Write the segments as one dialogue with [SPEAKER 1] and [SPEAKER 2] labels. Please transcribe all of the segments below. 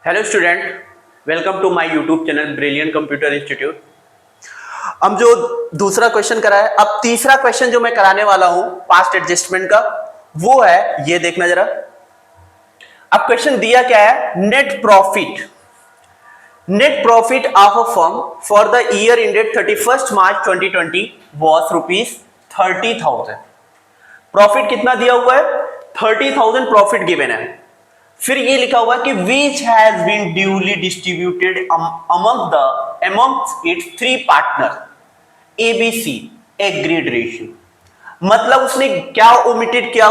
[SPEAKER 1] Hello student, welcome to my YouTube channel brilliant computer institute. हम जो दूसरा question करा है, अब तीसरा क्वेश्चन जो मैं कराने वाला हूं पास्ट एडजस्टमेंट का, वो है ये देखना जरा। अब क्वेश्चन दिया क्या है, net profit of a firm for the year ended 31 March 2020 was ₹30,000। Profit कितना दिया हुआ है? 30,000 प्रॉफिट गिवन है। फिर ये लिखा हुआ है कि which has been duly distributed among its three partner ABC agreed ratio. मतलब उसने क्या ओमिटेड किया,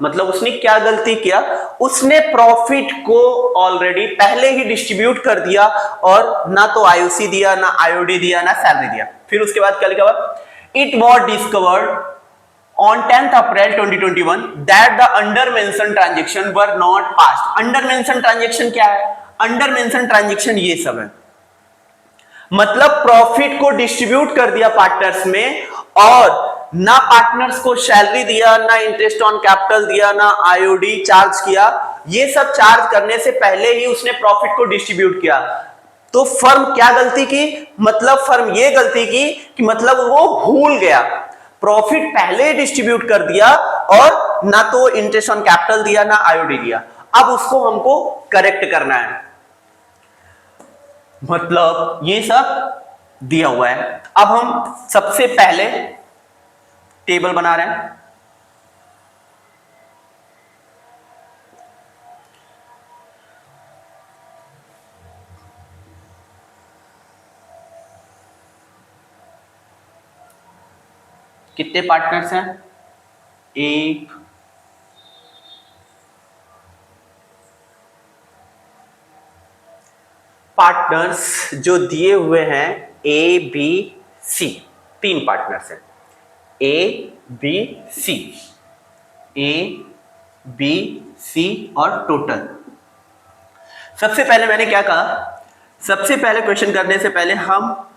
[SPEAKER 1] मतलब उसने क्या गलती किया, उसने प्रॉफिट को ऑलरेडी पहले ही डिस्ट्रीब्यूट कर दिया और ना तो आईओसी दिया, ना आईओडी दिया, ना सैलरी दिया। फिर उसके बाद क्या लिखा हुआ, it was discovered on 10th April 2021 that the under mentioned transaction were not passed। under mentioned transaction क्या है? under mentioned transaction ये सब है, मतलब प्रॉफिट को डिस्ट्रीब्यूट कर दिया पार्टनर्स में और ना पार्टनर्स को सैलरी दिया, ना इंटरेस्ट ऑन कैपिटल दिया, ना आईओडी चार्ज किया। ये सब चार्ज करने से पहले ही उसने प्रॉफिट को डिस्ट्रीब्यूट किया। तो फर्म क्या गलती की? मतलब फर्म ये गलती की कि मतलब वो भूल गया, प्रॉफिट पहले डिस्ट्रीब्यूट कर दिया और ना तो इंटरेस्ट ऑन कैपिटल दिया, ना आईओडी दिया। अब उसको हमको करेक्ट करना है, मतलब ये सब दिया हुआ है। अब हम सबसे पहले टेबल बना रहे हैं। कितने पार्टनर्स हैं? एक, पार्टनर्स जो दिए हुए हैं ए बी सी, तीन पार्टनर्स हैं A B C, A B C और टोटल। सबसे पहले मैंने क्या कहा, सबसे पहले क्वेश्चन करने से पहले हम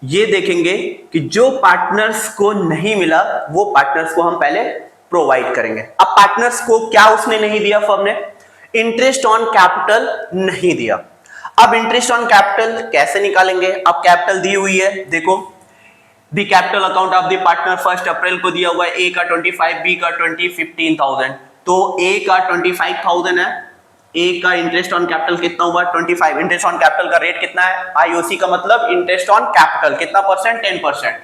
[SPEAKER 1] ये देखेंगे कि जो पार्टनर्स को नहीं मिला वो पार्टनर्स को हम पहले प्रोवाइड करेंगे। अब पार्टनर्स को क्या उसने नहीं दिया, फर्म ने इंटरेस्ट ऑन कैपिटल नहीं दिया। अब इंटरेस्ट ऑन कैपिटल कैसे निकालेंगे? अब कैपिटल दी हुई है, देखो the capital account of the partner 1 अप्रैल को दिया हुआ है, ए का 25, बी का 20, 15,000। तो ए का 25,000 है, ए का इंटरेस्ट ऑन कैपिटल कितना हुआ? 25। इंटरेस्ट ऑन कैपिटल का रेट कितना है? आईओसी का मतलब इंटरेस्ट ऑन कैपिटल कितना परसेंट? 10%।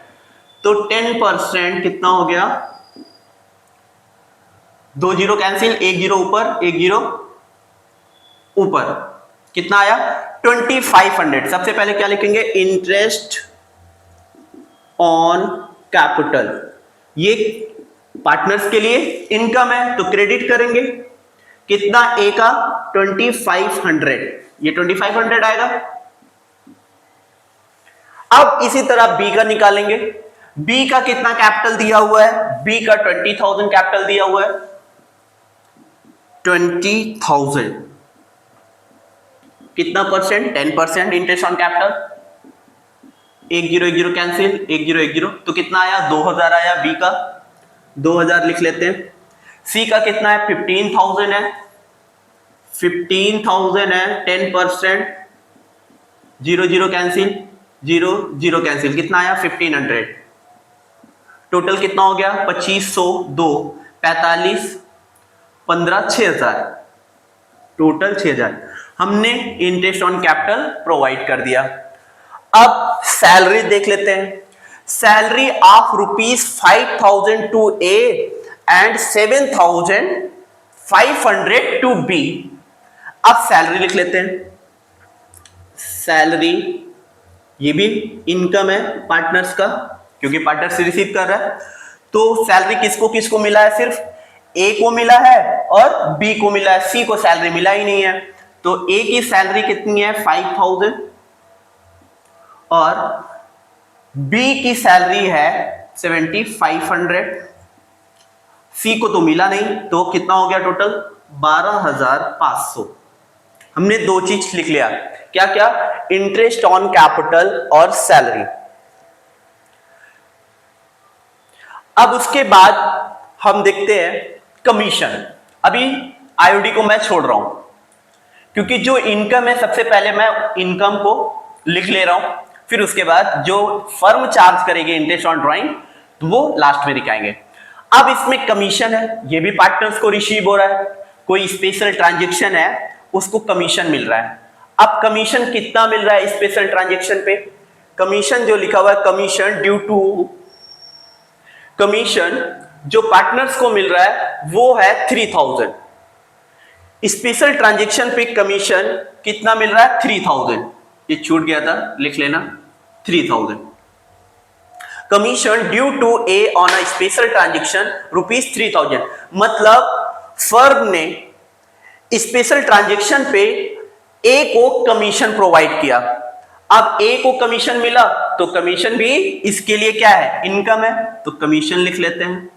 [SPEAKER 1] तो 10% कितना हो गया? 2 जीरो कैंसिल, 1 जीरो ऊपर, 1 जीरो ऊपर, कितना आया? 2500। सबसे पहले क्या लिखेंगे? इंटरेस्ट ऑन कैपिटल, ये पार्टनर्स के लिए इनकम है तो क्रेडिट करेंगे। कितना? ए का 2500, ये 2500 आएगा। अब इसी तरह बी का निकालेंगे। बी का कितना कैपिटल दिया हुआ है? बी का 20,000 कैपिटल दिया हुआ है, 20,000। कितना percent? 10% interest on capital. 1 zero 1 zero cancel, 1 zero 1 zero, तो कितना आया? 2000 आया। बी का 2000 लिख लेते हैं। सी का कितना है? 15,000 है, 15,000 है, 10%, 0 जीरो कैंसिल, 0 जीरो कैंसिल, कितना आया? 1500। टोटल कितना हो गया? 2500, 2, 45, 15, 6000, टोटल 6000। हमने इंटरेस्ट ऑन कैपिटल प्रोवाइड कर दिया। अब सैलरी देख लेते हैं। Salary of ₹5,000 to A and 7,500 to B. अब सैलरी लिख लेते हैं। सैलरी ये भी इनकम है पार्टनर्स का, क्योंकि पार्टनर से रिसीव कर रहा है। तो सैलरी किसको किसको मिला है? सिर्फ ए को मिला है और बी को मिला है, सी को सैलरी मिला ही नहीं है। तो ए की सैलरी कितनी है? 5,000 और बी की सैलरी है 7,500। सी को तो मिला नहीं, तो कितना हो गया टोटल? 12,500। हमने दो चीज लिख लिया, क्या क्या? इंटरेस्ट ऑन कैपिटल और सैलरी। अब उसके बाद हम देखते हैं कमीशन। अभी आईओडी को मैं छोड़ रहा हूं, क्योंकि जो इनकम है सबसे पहले मैं इनकम को लिख ले रहा हूं, फिर उसके बाद जो फर्म चार्ज करेगी इंटरेस्ट ऑन ड्राइंग तो वो लास्ट में दिखाएंगे। अब इसमें कमीशन है, ये भी पार्टनर्स को रिसीव हो रहा है, कोई स्पेशल ट्रांजेक्शन है उसको कमीशन मिल रहा है। अब कमीशन कितना मिल रहा है स्पेशल ट्रांजेक्शन पे? कमीशन जो लिखा हुआ है कमीशन ड्यू टू, कमीशन जो पार्टनर्स को मिल रहा है वो है 3000। स्पेशल ट्रांजेक्शन पे कमीशन कितना मिल रहा है? 3000। ये छूट गया था, लिख लेना 3000। Commission due to A on a special transaction ₹3000। मतलब फर्म ने स्पेशल ट्रांजेक्शन पे ए को कमीशन प्रोवाइड किया। अब ए को कमीशन मिला तो कमीशन भी इसके लिए क्या है? इनकम है, तो कमीशन लिख लेते हैं।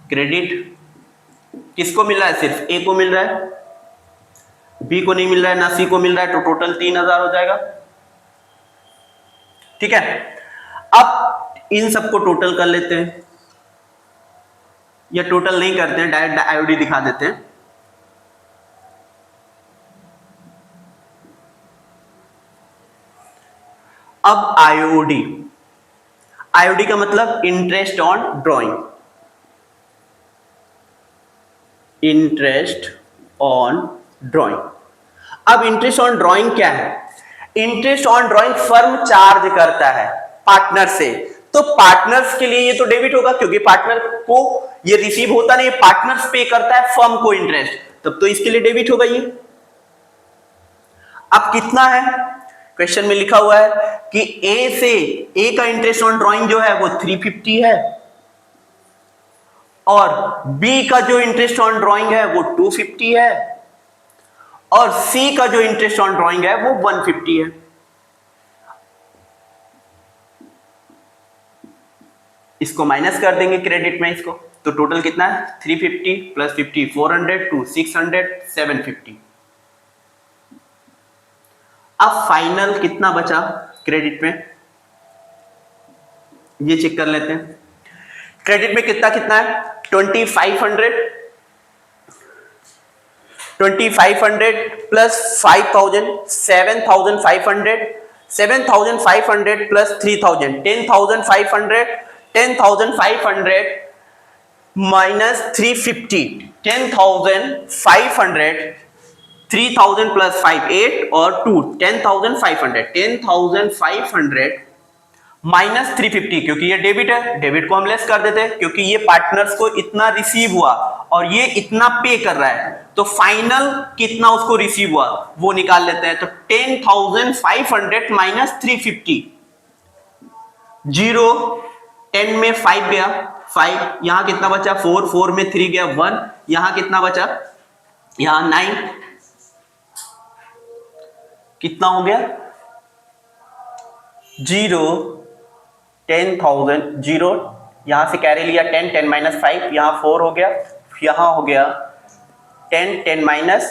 [SPEAKER 1] क्रेडिट किसको मिल रहा है? सिर्फ ए को मिल रहा है, बी को नहीं मिल रहा है, ना सी को मिल रहा है, तो टोटल 3000 हो जाएगा। ठीक है, अब इन सबको टोटल कर लेते हैं, या टोटल नहीं करते हैं, डायरेक्ट आईओडी दिखा देते हैं। अब आईओडी, आईओडी का मतलब interest on drawing, interest on drawing. अब इंटरेस्ट ऑन ड्राइंग क्या है? Interest on drawing firm charge करता है पार्टनर से, तो पार्टनर्स के लिए ये तो डेबिट होगा क्योंकि पार्टनर को ये रिसीव होता नहीं, पार्टनर्स पे करता है फर्म को इंटरेस्ट, तब तो इसके लिए डेबिट होगा ये। अब कितना है? क्वेश्चन में लिखा हुआ है कि ए का इंटरेस्ट ऑन ड्राइंग जो है वो 350 है, और बी का जो इंटरेस्ट ऑन ड्राइंग है वो 250 है, और सी का जो इंटरेस्ट ऑन ड्राइंग है वो 150 है। इसको माइनस कर देंगे क्रेडिट में इसको, तो टोटल कितना है? 350 प्लस 50 400 टू 600 750। अब फाइनल कितना बचा क्रेडिट में, ये चेक कर लेते हैं। क्रेडिट में कितना कितना है? 2500 प्लस 5000 7500 7500 प्लस 3000 10500 10500 माइनस 350 10500 3000 प्लस 5 8 और 2 10500 10500 माइनस 350, क्योंकि ये डेबिट है, डेबिट को हम लेस कर देते हैं क्योंकि ये पार्टनर्स को इतना रिसीव हुआ और ये इतना पे कर रहा है, तो फाइनल कितना उसको रिसीव हुआ वो निकाल लेते हैं। तो 10500 माइनस 350, 0 10 में 5 गया 5, यहां कितना बचा 4 4 में 3 गया 1, यहां कितना बचा? यहां 9, कितना हो गया? 0 10,000 0, यहां से कैरी लिया 10 10 माइनस 5, यहां 4 हो गया, यहां हो गया 10 10 माइनस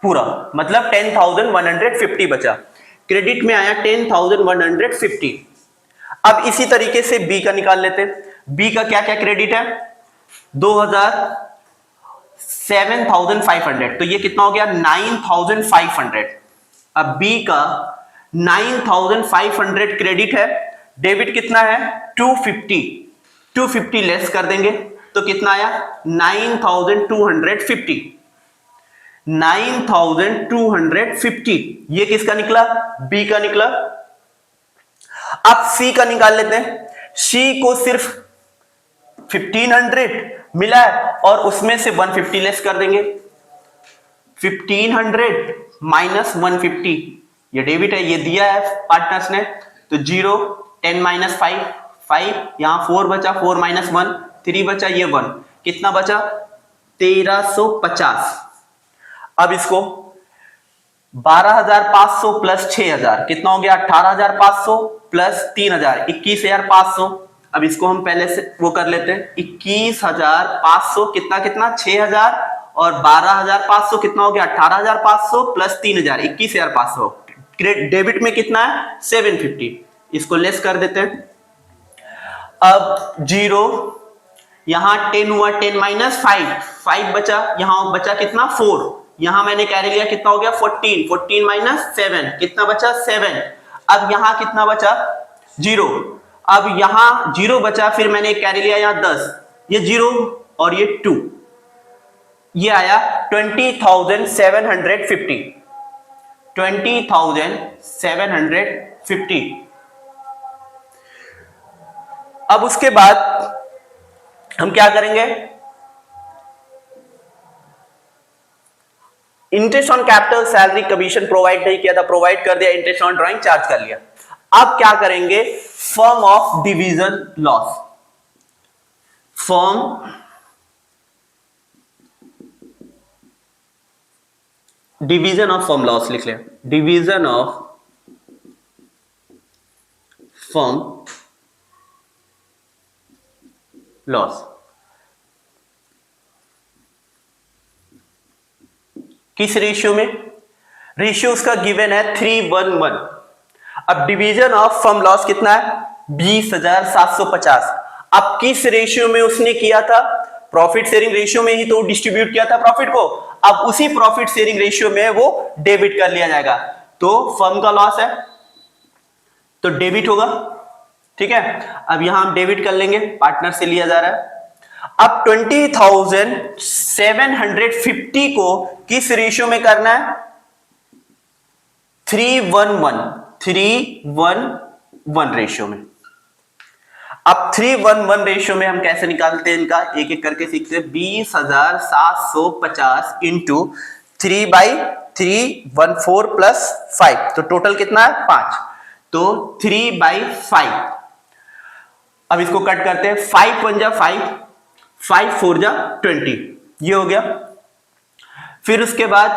[SPEAKER 1] पूरा, मतलब 10,150 बचा। क्रेडिट में आया 10,150। अब इसी तरीके से बी का निकाल लेते हैं। बी का क्या क्या क्रेडिट है? 7,500, तो ये कितना हो गया? 9,500। अब बी का 9,500 क्रेडिट है, डेबिट कितना है? 250, 250 लेस कर देंगे तो कितना आया? 9,250, 9,250। ये किसका निकला? बी का निकला। अब सी का निकाल लेते हैं। सी को सिर्फ 1500 मिला है और उसमें से 150 लेस कर देंगे, 1500 माइनस 150, ये डेबिट है, ये दिया है पार्टनर्स ने, तो 0 10 माइनस 5 5, यहां 4 बचा, 4 माइनस 1 3 बचा, ये 1, कितना बचा? 1350। अब इसको 12,500 प्लस 6,000 कितना हो गया? 18,500 प्लस 3,000 21,500। अब इसको हम पहले से वो कर लेते हैं, 21,500 कितना कितना? 6,000, और 12,500 कितना हो गया? 18,500 प्लस 3,000 21,500। डेबिट में कितना है? 750, इसको लेस कर देते हैं। अब 0, यहां 10 हुआ, 10 माइनस 5 बचा, यहां बचा कितना 4, यहां मैंने कैरी लिया कितना हो गया 14, 14 माइनस 7 कितना बचा 7। अब यहां कितना बचा 0, अब यहां 0 बचा, फिर मैंने कैरी लिया यहां 10, ये 0 और ये 2, ये आया 20,750, 20,750। अब उसके बाद हम क्या करेंगे, interest on capital, salary, commission provide नहीं किया था, प्रोवाइड कर दिया, इंटरेस्ट ऑन ड्राइंग चार्ज कर लिया। अब क्या करेंगे, firm of division loss, firm division of firm loss लिख लें, डिवीजन ऑफ फर्म लॉस किस रेशियो में, रेशियो उसका गिवन है 3:1:1। अब डिवीजन ऑफ फर्म लॉस कितना है 20,750। अब किस रेशियो में उसने किया था, प्रॉफिट शेयरिंग रेशियो में ही तो डिस्ट्रीब्यूट किया था प्रॉफिट को। अब उसी प्रॉफिट शेयरिंग रेशियो में वो डेबिट कर लिया जाएगा, तो फर्म का लॉस है तो डेबिट होगा, ठीक है। अब यहां हम डेबिट कर लेंगे, पार्टनर से लिया जा रहा है। अब 20,750 को किस रेशियो में करना है, 3:1:1 रेशियो में। अब 3:1:1 रेशियो में हम कैसे निकालते हैं इनका, एक एक करके सीखते हैं। 20,750 इंटू 3/3 प्लस 5, तो टोटल कितना है 5, तो 3/5। अब इसको कट करते हैं, 5 1 जा 5, 5 4 जा 20, ये हो गया। फिर उसके बाद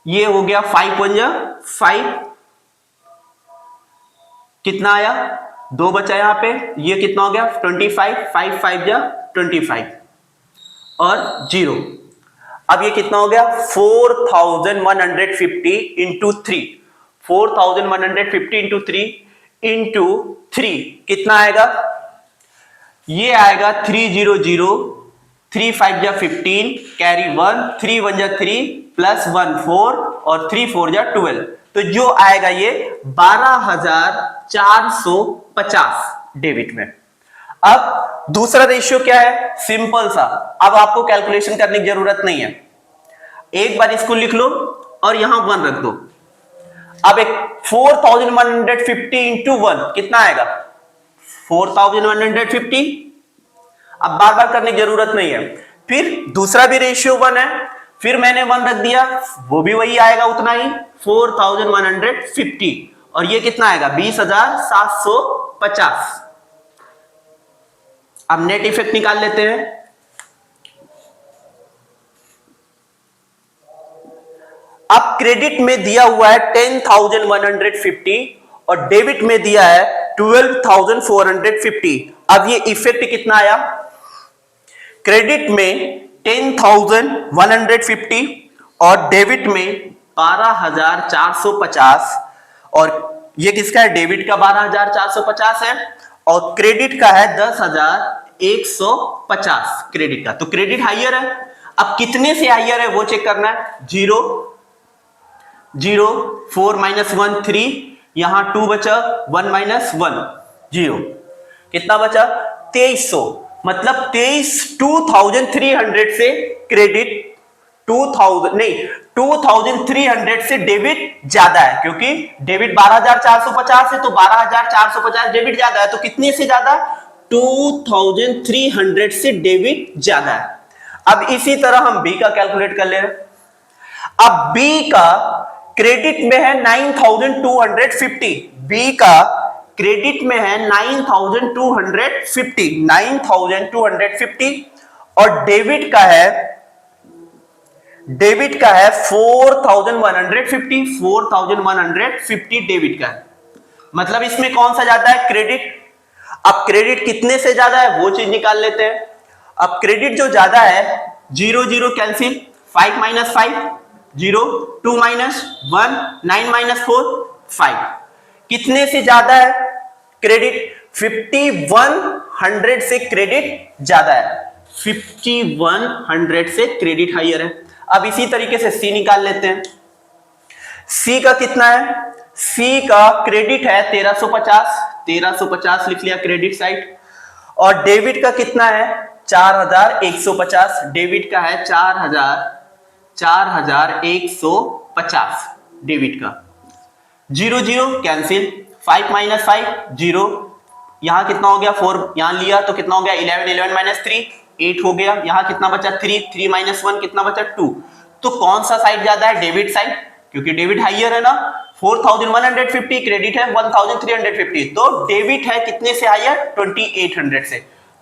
[SPEAKER 1] ये हो गया 5 1 जा 5, कितना आया 2 बचा यहां पे, ये कितना हो गया 25, 5 5 जा 25 और 0। अब ये कितना हो गया 4,150 इंटू 3, 4,150 इंटू 3 इंटू 3 कितना आएगा, ये आएगा 300, 3 5 जा 15, कैरी 1, 3 1 जा 3 प्लस 1 4 और 3 4 जा 12, तो जो आएगा ये 12,450 डेबिट में। अब दूसरा रेशियो क्या है, सिंपल सा, अब आपको कैलकुलेशन करने की जरूरत नहीं है, एक बार इसको लिख लो और यहां 1 रख दो। अब एक 4,150 इंटू 1 कितना आएगा 4,150, अब बार बार करने की जरूरत नहीं है। फिर दूसरा भी रेशियो 1 है, फिर मैंने 1 रख दिया, वो भी वही आएगा उतना ही 4,150, और ये कितना आएगा 20,750। अब नेट इफेक्ट निकाल लेते हैं। अब क्रेडिट में दिया हुआ है 10,150 और डेबिट में दिया है 12,450। अब ये इफेक्ट कितना आया, क्रेडिट में 10,150 और डेबिट में 12,450, और ये किसका है, डेबिट का 12,450 है और क्रेडिट का है 10,150 क्रेडिट का, तो क्रेडिट हाइयर है। अब कितने से हाइयर है वो चेक करना है, 0 0 4 माइनस 1 3, यहां 2 बचा, 1 माइनस 1 0, कितना बचा 2300, मतलब 2300 से क्रेडिट 2300 से डेबिट ज्यादा है, क्योंकि डेबिट 12,450 है तो 12,450 डेबिट ज्यादा है, तो कितने से ज्यादा 2300 से डेबिट ज्यादा है। अब इसी तरह हम बी का कैलकुलेट कर ले रहे हैं। अब बी का क्रेडिट में है 9,250, बी का क्रेडिट में है 9,250 और डेबिट का है 4,150 डेबिट का है, मतलब इसमें कौन सा ज्यादा है, क्रेडिट। अब क्रेडिट कितने से ज्यादा है वो चीज निकाल लेते हैं। अब क्रेडिट जो ज्यादा है 0 0 कैंसिल, 5 माइनस 5 0, 2 माइनस 1 9 माइनस 4 5, कितने से ज्यादा है क्रेडिट, 5100 से क्रेडिट ज्यादा है। 5100 से क्रेडिट हायर है। अब इसी तरीके से सी निकाल लेते हैं। सी का कितना है? सी का क्रेडिट है 1350 लिख लिया क्रेडिट साइड। और डेबिट का कितना है? 4150। डेबिट का है 4150 डेबिट का। 0 0 कैंसिल, 5 - 5 0। यहां कितना हो गया? 4 यहां लिया तो कितना हो गया? 11 11 - 3 8 हो गया। यहां कितना बचा? 3 3 - 1 कितना बचा? 2। तो कौन सा साइड ज्यादा है? डेबिट साइड, क्योंकि डेबिट हाइयर है ना। 4150 क्रेडिट है 1350, तो डेबिट है कितने से हाइयर? 2800 से।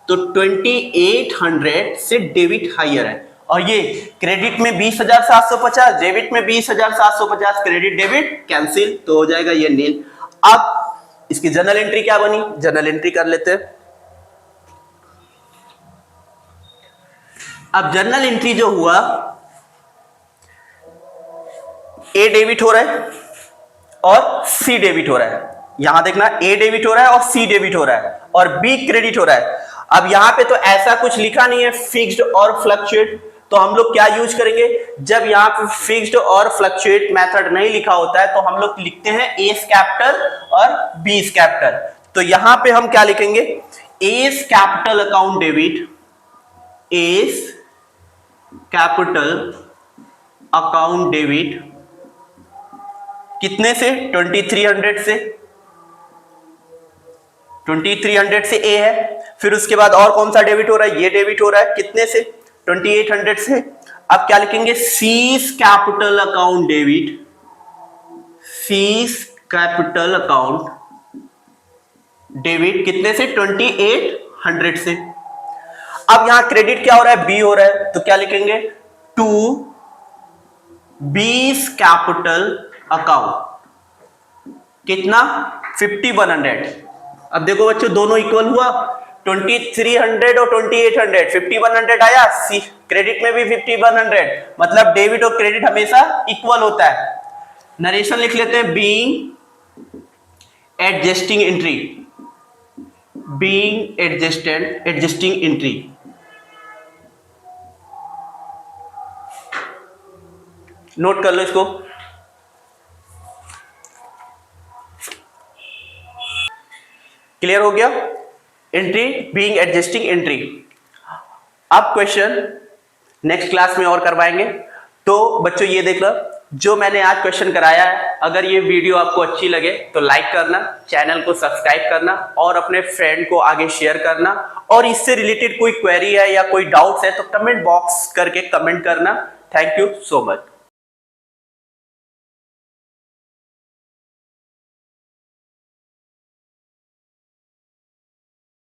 [SPEAKER 1] तो 2800 से डेबिट हाइयर है। और ये क्रेडिट में 20,750, डेबिट में 20,750, क्रेडिट डेबिट कैंसिल, तो हो जाएगा ये नील। अब इसकी जर्नल एंट्री क्या बनी? जर्नल एंट्री कर लेते हैं। अब जर्नल एंट्री जो हुआ, ए डेबिट हो रहा है और सी डेबिट हो रहा है। यहां देखना, ए डेबिट हो रहा है और सी डेबिट हो रहा है और बी क्रेडिट हो रहा है। अब यहां पे तो ऐसा कुछ लिखा नहीं है फिक्स्ड और फ्लक्चुएट, तो हम लोग क्या यूज करेंगे? जब यहां पे फिक्स्ड और फ्लक्चुएट मेथड नहीं लिखा होता है तो हम लोग लिखते हैं एस कैपिटल और बीस कैपिटल। तो यहां पे हम क्या लिखेंगे? S capital account debit, S capital account debit कितने से? 2300 से। 2300 से ए है। फिर उसके बाद और कौन सा डेबिट हो रहा है? ये डेबिट हो रहा है कितने से? 2800 से। अब क्या लिखेंगे? Seize capital account debit, seize capital account debit कितने से? 2800 से। अब यहां क्रेडिट क्या हो रहा है? बी हो रहा है, तो क्या लिखेंगे? टू बीस कैपिटल अकाउंट कितना? 5100। अब देखो बच्चों, दोनों इक्वल हुआ, 2300 और 2800, 5100 आया। सी क्रेडिट में भी 5100, मतलब डेबिट और क्रेडिट हमेशा इक्वल होता है। नरेशन लिख लेते हैं, being adjusting entry, being adjusting entry. Note कर लो इसको। क्लियर हो गया? Entry being adjusting entry. अब क्वेश्चन नेक्स्ट क्लास में और करवाएंगे। तो बच्चों ये देख लो, जो मैंने आज क्वेश्चन कराया है, अगर ये वीडियो आपको अच्छी लगे तो लाइक करना, चैनल को सब्सक्राइब करना और अपने फ्रेंड को आगे शेयर करना। और इससे रिलेटेड कोई क्वेरी है या कोई डाउट्स है तो कमेंट बॉक्स करके कमेंट करना। Thank you so much.